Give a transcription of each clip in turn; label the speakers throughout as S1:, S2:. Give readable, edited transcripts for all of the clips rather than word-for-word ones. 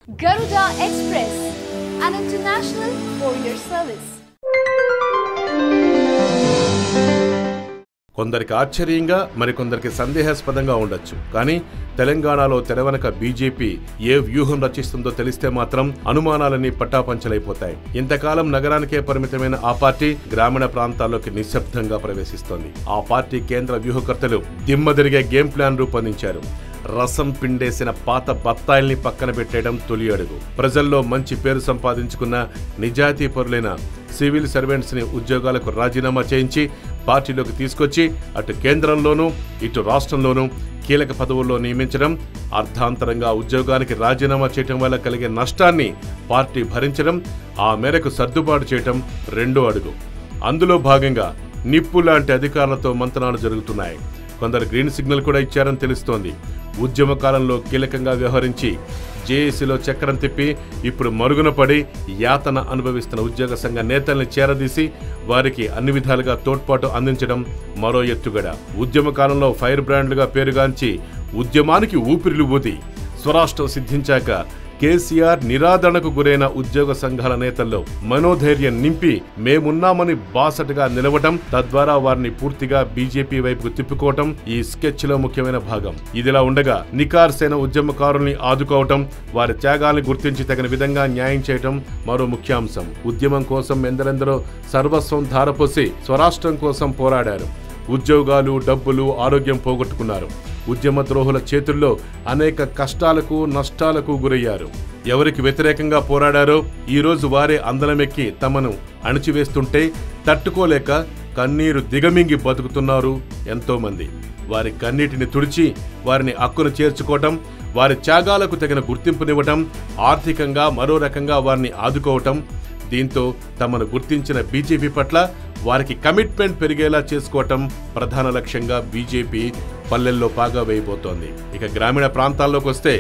S1: Garuda Express, an international courier service.
S2: కొందరికి ఆశ్చర్యంగా మరికొందరికి సందేహాస్పదంగా ఉండొచ్చు. కానీ తెలంగాణలో తెరవనక బీజేపీ ఏ వ్యూహం రచిస్తుందో తెలిస్తే మాత్రం అనుమానాలన్నీ పట్టాపంచలైపోతాయి. ఇంతకాలం నగరానికే పరిమితమైన ఆ పార్టీ గ్రామీణ ప్రాంతాల్లోకి నిశ్శబ్దంగా ప్రవేశిస్తోంది. ఆ పార్టీ కేంద్ర వ్యూహకర్తలు దిమ్మదిరిగే గేమ్ ప్లాన్ రూపొందించారు. రసం పిండేసిన పాత బత్తాయిల్ని పక్కన పెట్టేయడం తొలి అడుగు. ప్రజల్లో మంచి పేరు సంపాదించుకున్న నిజాయితీ పరులైన సివిల్ సర్వెంట్స్ ని ఉద్యోగాలకు రాజీనామా చేయించి పార్టీలోకి తీసుకొచ్చి అటు కేంద్రంలోనూ ఇటు రాష్ట్రంలోనూ కీలక పదవుల్లో నియమించడం, అర్ధాంతరంగా ఉద్యోగానికి రాజీనామా చేయడం వల్ల కలిగే నష్టాన్ని పార్టీ భరించడం, ఆ మేరకు సర్దుబాటు చేయడం రెండో అడుగు. అందులో భాగంగా నిప్పు లాంటి అధికారులతో మంతనాలు జరుగుతున్నాయి. కొందరు గ్రీన్ సిగ్నల్ కూడా ఇచ్చారని తెలుస్తోంది. ఉద్యమ కాలంలో కీలకంగా వ్యవహరించి జేఏసీలో చక్రం తిప్పి ఇప్పుడు మరుగున పడి యాతన అనుభవిస్తున్న ఉద్యోగ సంఘ నేతల్ని చేరదీసి వారికి అన్ని విధాలుగా తోడ్పాటు అందించడం మరో ఎత్తుగడ. ఉద్యమ కాలంలో ఫైర్ బ్రాండ్లుగా పేరుగాంచి ఉద్యమానికి ఊపిరిలు ఊది స్వరాష్ట్రం సిద్ధించాక కేసీఆర్ నిరాదరణకు గురైన ఉద్యోగ సంఘాల నేతల్లో మనోధైర్యం నింపి మేమున్నామని బాసటగా నిలవటం, తద్వారా వారిని పూర్తిగా బీజేపీ వైపుకు తిప్పుకోవటం ఈ స్కెచ్ లో ముఖ్యమైన భాగం. ఇదిలా ఉండగా నికార్సైన ఉద్యమకారుల్ని ఆదుకోవటం, వారి త్యాగాల్ని గుర్తించి తగిన విధంగా న్యాయం చేయటం మరో ముఖ్యాంశం. ఉద్యమం కోసం ఎందరెందరో సర్వస్వం ధారపోసి స్వరాష్ట్రం కోసం పోరాడారు. ఉద్యోగాలు, డబ్బులు, ఆరోగ్యం పోగొట్టుకున్నారు. ఉద్యమ ద్రోహుల చేతుల్లో అనేక కష్టాలకు, నష్టాలకు గురయ్యారు. ఎవరికి వ్యతిరేకంగా పోరాడారో ఈరోజు వారే అందలమెక్కి తమను అణిచివేస్తుంటే తట్టుకోలేక కన్నీరు దిగమింగి బతుకుతున్నారు ఎంతోమంది. వారి కన్నీటిని తుడిచి వారిని హక్కును చేర్చుకోవటం, వారి త్యాగాలకు తగిన గుర్తింపునివ్వటం, ఆర్థికంగా మరో రకంగా వారిని ఆదుకోవటం, దీంతో తమను గుర్తించిన బీజేపీ పట్ల వారికి కమిట్మెంట్ పెరిగేలా చేసుకోవటం ప్రధాన లక్ష్యంగా బీజేపీ పల్లెల్లో పాగా వేయబోతోంది. ఇక గ్రామీణ ప్రాంతాల్లోకి వస్తే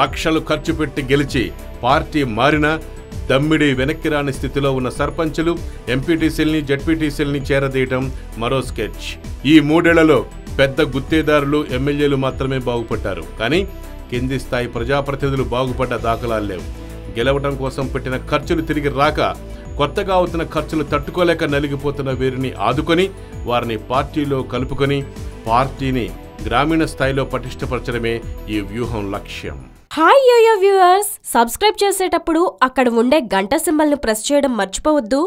S2: లక్షలు ఖర్చు పెట్టి గెలిచి పార్టీ మారినా దమ్మిడి వెనక్కి రాని స్థితిలో ఉన్న సర్పంచులు, ఎంపీటీసీల్ని, జడ్పీటీసీల్ని చేరదీయటం మరో స్కెచ్. ఈ మూడేళ్లలో పెద్ద గుత్తేదారులు, ఎమ్మెల్యేలు మాత్రమే బాగుపడ్డారు. కానీ కింది స్థాయి ప్రజాప్రతినిధులు బాగుపడ్డ దాఖలాలు లేవు. గెలవడం కోసం పెట్టిన ఖర్చులు తిరిగి రాక కొత్తగా అవుతున్న ఖర్చులు తట్టుకోలేక నలిగిపోతున్న వీరిని ఆదుకొని వారిని పార్టీలో కలుపుకొని పార్టీని గ్రామీణ స్థాయిలో పటిష్టపరచడమే ఈ వ్యూహం లక్ష్యం.
S3: హాయ్ యోయో వ్యూవర్స్, సబ్స్క్రైబ్ చేసేటప్పుడు అక్కడ ఉండే గంట సింబల్ ను ప్రెస్ చేయడం మర్చిపోవద్దు.